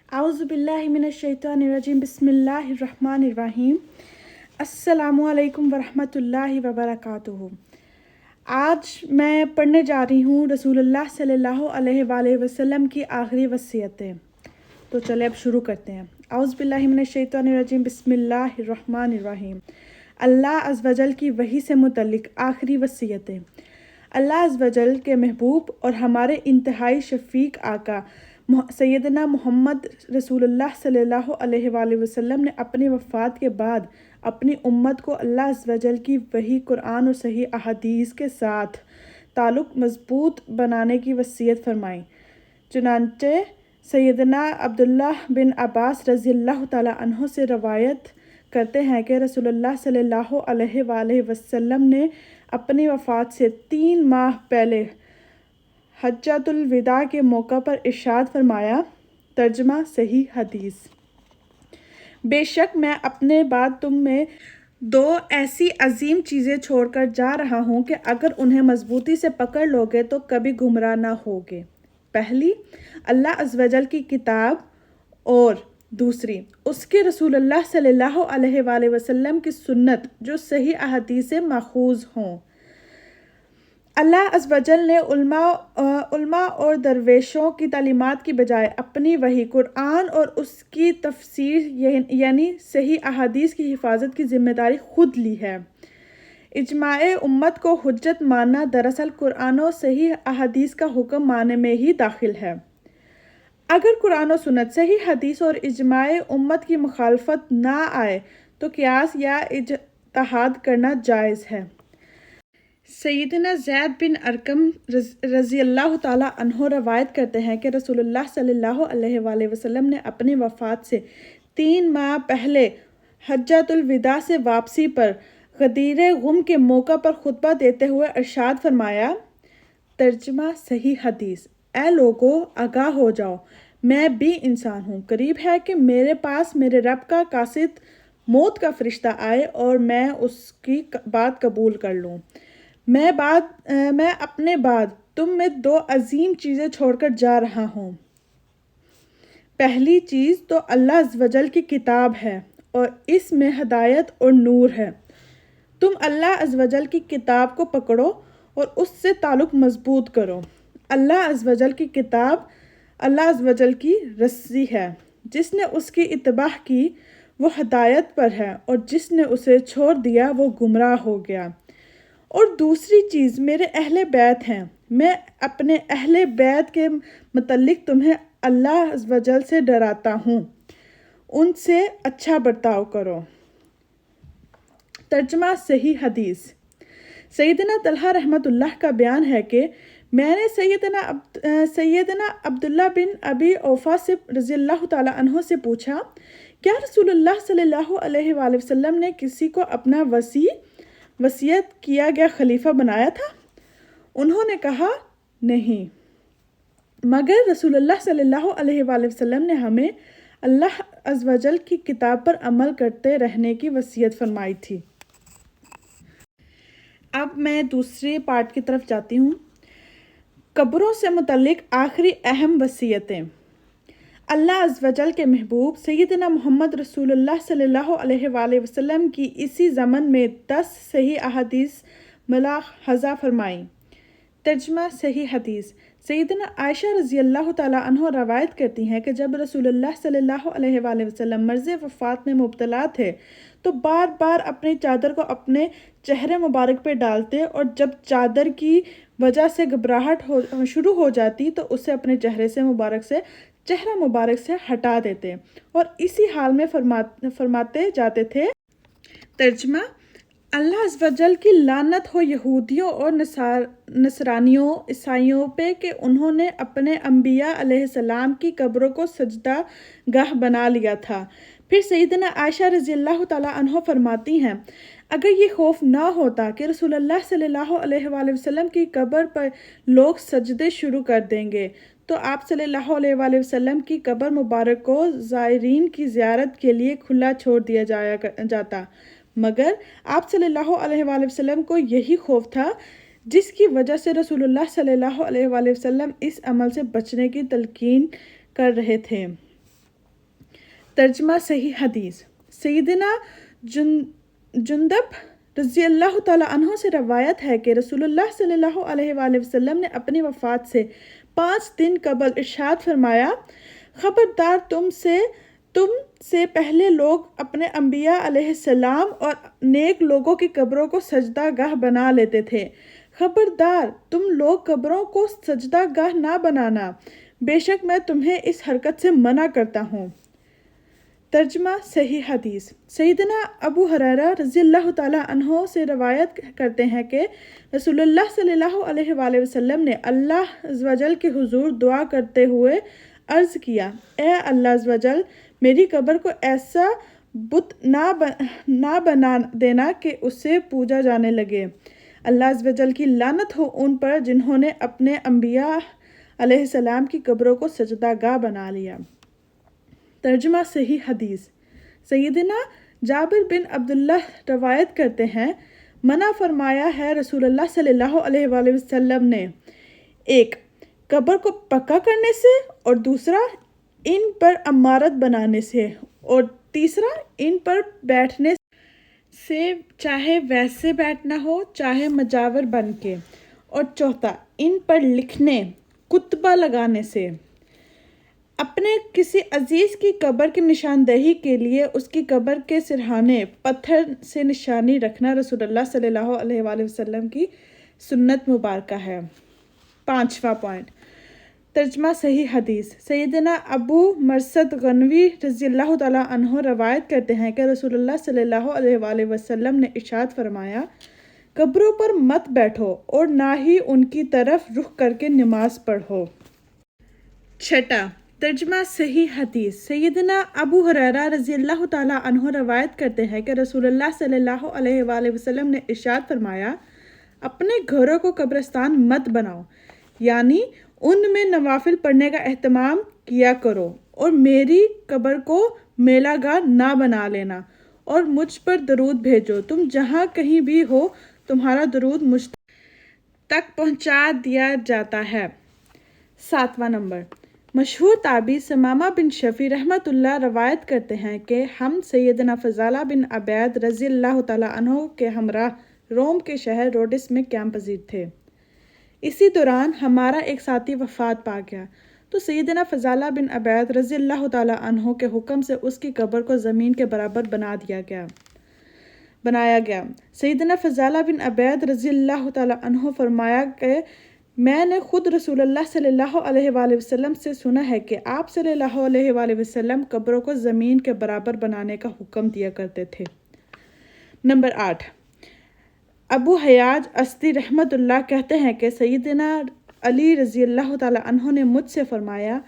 اعوذ باللہ من الشیطان الرجیم بسم اللہ الرحمن الرحیم السلام علیکم ورحمۃ اللہ وبرکاتہ۔ آج میں پڑھنے جا رہی ہوں رسول اللہ صلی اللہ علیہ وآلہ وسلم کی آخری وصیتیں۔ تو چلے اب شروع کرتے ہیں۔ اعوذ باللہ من الشیطان الرجیم بسم اللہ الرحمن الرحیم۔ اللہ عز و جل کی وحی سے متعلق آخری وصیتیں۔ اللہ عز و جل کے محبوب اور ہمارے انتہائی شفیق آقا سیدنا محمد رسول اللہ صلی اللہ علیہ وآلہ وسلم نے اپنی وفات کے بعد اپنی امت کو اللہ عز و جل کی وحی قرآن اور صحیح احادیث کے ساتھ تعلق مضبوط بنانے کی وصیت فرمائی۔ چنانچہ سیدنا عبداللہ بن عباس رضی اللہ تعالیٰ عنہ سے روایت کرتے ہیں کہ رسول اللہ صلی اللہ علیہ وآلہ وسلم نے اپنی وفات سے 3 ماہ پہلے حجۃ الوداع کے موقع پر ارشاد فرمایا، ترجمہ صحیح حدیث: بے شک میں اپنے بعد تم میں 2 ایسی عظیم چیزیں چھوڑ کر جا رہا ہوں کہ اگر انہیں مضبوطی سے پکڑ لو گے تو کبھی گمراہ نہ ہوگے۔ پہلی، اللہ عز و جل کی کتاب، اور دوسری اس کے رسول اللہ صلی اللہ علیہ وآلہ وسلم کی سنت جو صحیح احادیث سے ماخوذ ہوں۔ اللہ عز و جل نے علماء اور درویشوں کی تعلیمات کی بجائے اپنی وحی قرآن اور اس کی تفسیر یعنی صحیح احادیث کی حفاظت کی ذمہ داری خود لی ہے۔ اجماع امت کو حجت ماننا دراصل قرآن و صحیح احادیث کا حکم ماننے میں ہی داخل ہے۔ اگر قرآن و سنت، صحیح حدیث اور اجماع امت کی مخالفت نہ آئے تو قیاس یا اجتہاد کرنا جائز ہے۔ سیدنا زید بن ارقم رضی اللہ تعالیٰ عنہ روایت کرتے ہیں کہ رسول اللہ صلی اللہ علیہ وآلہ وسلم نے اپنی وفات سے 3 ماہ پہلے حجۃ الوداع سے واپسی پر غدیر قم کے موقع پر خطبہ دیتے ہوئے ارشاد فرمایا، ترجمہ صحیح حدیث: اے لوگو، آگاہ ہو جاؤ، میں بھی انسان ہوں، قریب ہے کہ میرے پاس میرے رب کا قاصد موت کا فرشتہ آئے اور میں اس کی بات قبول کر لوں۔ میں اپنے بعد تم میں 2 عظیم چیزیں چھوڑ کر جا رہا ہوں۔ پہلی چیز تو اللہ عز و جل کی کتاب ہے اور اس میں ہدایت اور نور ہے۔ تم اللہ عز و جل کی کتاب کو پکڑو اور اس سے تعلق مضبوط کرو۔ اللہ عز و جل کی کتاب اللہ عز و جل کی رسی ہے۔ جس نے اس کی اتباع کی وہ ہدایت پر ہے اور جس نے اسے چھوڑ دیا وہ گمراہ ہو گیا۔ اور دوسری چیز میرے اہل بیت ہیں۔ میں اپنے اہل بیت کے متعلق تمہیں اللہ عز و جل سے ڈراتا ہوں، ان سے اچھا برتاؤ کرو۔ ترجمہ صحیح حدیث: سیدنا طلحہ رحمۃ اللہ کا بیان ہے کہ میں نے سیدنا عبداللہ بن ابی اوفا سے رضی اللہ تعالیٰ عنہ سے پوچھا، کیا رسول اللہ صلی اللہ علیہ وآلہ وسلم نے کسی کو اپنا وصیت کیا گیا خلیفہ بنایا تھا؟ انہوں نے کہا، نہیں، مگر رسول اللہ صلی اللہ علیہ وآلہ وسلم نے ہمیں اللہ عز و جل کی کتاب پر عمل کرتے رہنے کی وصیت فرمائی تھی۔ اب میں دوسرے پارٹ کی طرف جاتی ہوں۔ قبروں سے متعلق آخری اہم وصیتیں۔ اللہ عز و جل کے محبوب سیدنا محمد رسول اللہ صلی اللہ علیہ وآلہ وسلم کی اسی زمن میں 10 صحیح احادیث ملاحظہ فرمائیں۔ ترجمہ صحیح حدیث: سیدنا عائشہ رضی اللہ تعالیٰ عنہ روایت کرتی ہیں کہ جب رسول اللہ صلی اللہ علیہ وآلہ وسلم مرض وفات میں مبتلا تھے تو بار بار اپنی چادر کو اپنے چہرے مبارک پہ ڈالتے اور جب چادر کی وجہ سے گھبراہٹ شروع ہو جاتی تو اسے اپنے چہرہ مبارک سے ہٹا دیتے اور اسی حال میں فرماتے جاتے تھے، ترجمہ: اللہ عز و جل کی لعنت ہو یہودیوں اور نصرانیوں عیسائیوں پہ کہ انہوں نے اپنے انبیاء علیہ السلام کی قبروں کو سجدہ گاہ بنا لیا تھا۔ پھر سیدنا عائشہ رضی اللہ تعالیٰ عنہ فرماتی ہیں، اگر یہ خوف نہ ہوتا کہ رسول اللہ صلی اللہ علیہ وآلہ وسلم کی قبر پر لوگ سجدے شروع کر دیں گے تو آپ صلی اللہ علیہ وآلہ وسلم کی قبر مبارک کو زائرین کی زیارت کے لیے کھلا چھوڑ دیا جاتا، مگر آپ صلی اللہ علیہ وآلہ وسلم کو یہی خوف تھا جس کی وجہ سے رسول اللہ صلی اللہ علیہ وآلہ وسلم اس عمل سے بچنے کی تلقین کر رہے تھے۔ ترجمہ صحیح حدیث۔ سیدنا جندب رضی اللہ تعالیٰ عنہ سے روایت ہے کہ رسول اللہ صلی اللہ علیہ وآلہ وسلم نے اپنی وفات سے 5 دن قبل ارشاد فرمایا، خبردار تم سے پہلے لوگ اپنے انبیاء علیہ السلام اور نیک لوگوں کی قبروں کو سجدہ گاہ بنا لیتے تھے، خبردار تم لوگ قبروں کو سجدہ گاہ نہ بنانا، بے شک میں تمہیں اس حرکت سے منع کرتا ہوں۔ ترجمہ صحیح حدیث۔ سیدنا ابو ہریرہ رضی اللہ تعالیٰ عنہ سے روایت کرتے ہیں کہ رسول اللہ صلی اللہ علیہ وآلہ وسلم نے اللہ عز و جل کے حضور دعا کرتے ہوئے عرض کیا، اے اللہ عز و جل، میری قبر کو ایسا بت نہ بنا دینا کہ اسے پوجا جانے لگے۔ اللہ عز و جل کی لعنت ہو ان پر جنہوں نے اپنے انبیاء علیہ السلام کی قبروں کو سجدہ گاہ بنا لیا۔ ترجمہ صحیح حدیث۔ سیدنا جابر بن عبداللہ روایت کرتے ہیں، منع فرمایا ہے رسول اللہ صلی اللہ علیہ وآلہ وسلم نے، ایک قبر کو پکا کرنے سے، اور دوسرا ان پر عمارت بنانے سے، اور تیسرا ان پر بیٹھنے سے، چاہے ویسے بیٹھنا ہو چاہے مجاور بن کے، اور چوتھا ان پر لکھنے کتبہ لگانے سے۔ اپنے کسی عزیز کی قبر کی نشاندہی کے لیے اس کی قبر کے سرہانے پتھر سے نشانی رکھنا رسول اللہ صلی اللہ علیہ وآلہ وسلم کی سنت مبارکہ ہے۔ 5واں پوائنٹ، ترجمہ صحیح حدیث۔ سیدنا ابو مرثد غنوی رضی اللہ تعالیٰ عنہ روایت کرتے ہیں کہ رسول اللہ صلی اللہ علیہ وآلہ وسلم نے ارشاد فرمایا، قبروں پر مت بیٹھو اور نہ ہی ان کی طرف رخ کر کے نماز پڑھو۔ 6، ترجمہ صحیح حدیث۔ سیدنا ابو ہریرہ رضی اللہ تعالیٰ عنہ روایت کرتے ہیں کہ رسول اللہ صلی اللہ علیہ وآلہ وسلم نے ارشاد فرمایا، اپنے گھروں کو قبرستان مت بناؤ، یعنی ان میں نوافل پڑھنے کا اہتمام کیا کرو، اور میری قبر کو میلہ گاہ نہ بنا لینا، اور مجھ پر درود بھیجو، تم جہاں کہیں بھی ہو تمہارا درود مجھ تک پہنچا دیا جاتا ہے۔ 7واں نمبر، مشہور تابعی ثمامہ بن شفیع رحمۃ اللہ روایت کرتے ہیں کہ ہم سیدنا فضالہ بن عبید رضی اللہ تعالیٰ عنہ کے ہمراہ روم کے شہر روڈس میں قیام پذیر تھے۔ اسی دوران ہمارا ایک ساتھی وفات پا گیا تو سیدنا فضالہ بن عبید رضی اللہ تعالیٰ عنہ کے حکم سے اس کی قبر کو زمین کے برابر بنایا گیا۔ سیدنا فضالہ بن عبید رضی اللہ تعالیٰ عنہ فرمایا کہ میں نے خود رسول اللہ صلی اللہ علیہ وآلہ وسلم سے سنا ہے کہ آپ صلی اللہ علیہ وآلہ وسلم قبروں کو زمین کے برابر بنانے کا حکم دیا کرتے تھے۔ نمبر 8، ابو حیاج اسدی رحمۃ اللہ کہتے ہیں کہ سیدنا علی رضی اللہ تعالیٰ عنہ نے مجھ سے فرمایا،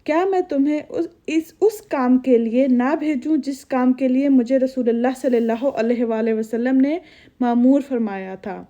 کیا میں تمہیں اس کام کے لیے نہ بھیجوں جس کام کے لیے مجھے رسول اللہ صلی اللہ علیہ وآلہ وسلم نے مامور فرمایا تھا،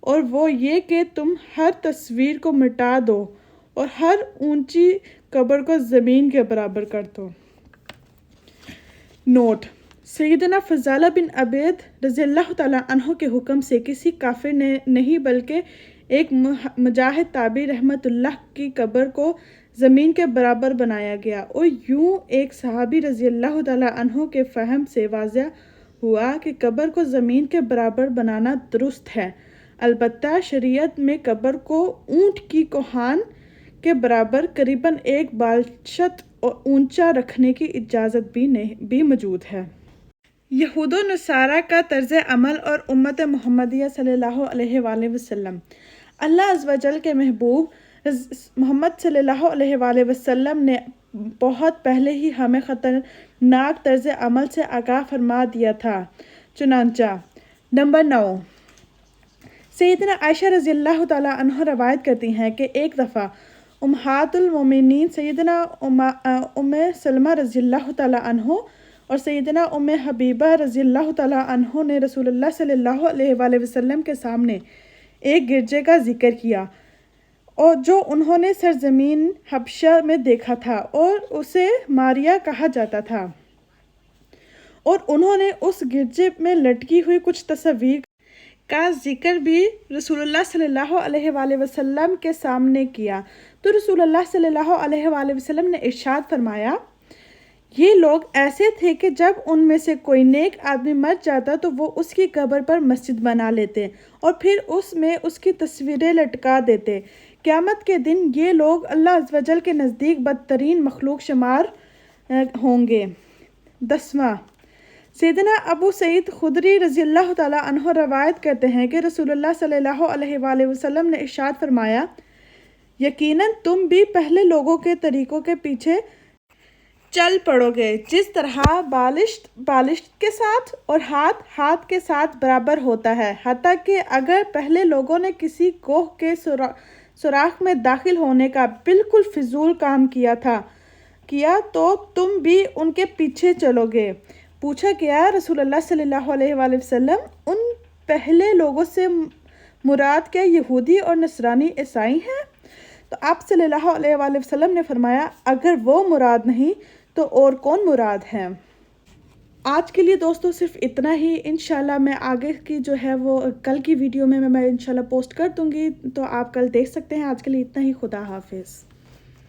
اور وہ یہ کہ تم ہر تصویر کو مٹا دو اور ہر اونچی قبر کو زمین کے برابر کر دو۔ نوٹ: سیدنا فضالہ بن عبید رضی اللہ تعالیٰ عنہ کے حکم سے کسی کافر نے نہیں بلکہ ایک مجاہد تابعی رحمۃ اللہ کی قبر کو زمین کے برابر بنایا گیا، اور یوں ایک صحابی رضی اللہ تعالیٰ عنہ کے فہم سے واضح ہوا کہ قبر کو زمین کے برابر بنانا درست ہے۔ البتہ شریعت میں قبر کو اونٹ کی کوہان کے برابر قریباً 1 بالشت اونچا رکھنے کی اجازت بھی موجود ہے۔ یہود و نصارہ کا طرز عمل اور امت محمدیہ صلی اللہ علیہ وآلہ وسلم۔ اللہ عز و جل کے محبوب محمد صلی اللہ علیہ وآلہ وسلم نے بہت پہلے ہی ہمیں خطرناک طرز عمل سے آگاہ فرما دیا تھا، چنانچہ نمبر 9، سیدنا عائشہ رضی اللہ تعالیٰ عنہ روایت کرتی ہیں کہ ایک دفعہ امہات المومنین سیدنا ام سلمہ رضی اللہ تعالیٰ عنہ اور سیدنا ام حبیبہ رضی اللہ تعالیٰ عنہ نے رسول اللہ صلی اللہ علیہ وآلہ وسلم کے سامنے ایک گرجے کا ذکر کیا، اور جو انہوں نے سرزمین حبشہ میں دیکھا تھا اور اسے ماریا کہا جاتا تھا، اور انہوں نے اس گرجے میں لٹکی ہوئی کچھ تصاویر کا ذکر بھی رسول اللہ صلی اللہ علیہ وآلہ وسلم کے سامنے کیا، تو رسول اللہ صلی اللہ علیہ وآلہ وسلم نے ارشاد فرمایا، یہ لوگ ایسے تھے کہ جب ان میں سے کوئی نیک آدمی مر جاتا تو وہ اس کی قبر پر مسجد بنا لیتے اور پھر اس میں اس کی تصویریں لٹکا دیتے۔ قیامت کے دن یہ لوگ اللہ عز و جل کے نزدیک بدترین مخلوق شمار ہوں گے۔ 10واں، سیدنا ابو سعید خدری رضی اللہ تعالیٰ عنہ روایت کرتے ہیں کہ رسول اللہ صلی اللہ علیہ وآلہ وسلم نے ارشاد فرمایا، یقیناً تم بھی پہلے لوگوں کے طریقوں کے پیچھے چل پڑو گے، جس طرح بالشت بالشت کے ساتھ اور ہاتھ ہاتھ کے ساتھ برابر ہوتا ہے، حتیٰ کہ اگر پہلے لوگوں نے کسی کوہ کے سوراخ میں داخل ہونے کا بالکل فضول کام کیا تو تم بھی ان کے پیچھے چلو گے۔ پوچھا گیا، رسول اللہ صلی اللہ علیہ وآلہ وسلم، ان پہلے لوگوں سے مراد کیا یہودی اور نصرانی عیسائی ہیں؟ تو آپ صلی اللہ علیہ وآلہ وسلم نے فرمایا، اگر وہ مراد نہیں تو اور کون مراد ہے؟ آج کے لیے دوستو صرف اتنا ہی۔ انشاءاللہ میں آگے کی جو ہے وہ کل کی ویڈیو میں انشاءاللہ پوسٹ کر دوں گی، تو آپ کل دیکھ سکتے ہیں۔ آج کے لیے اتنا ہی۔ خدا حافظ۔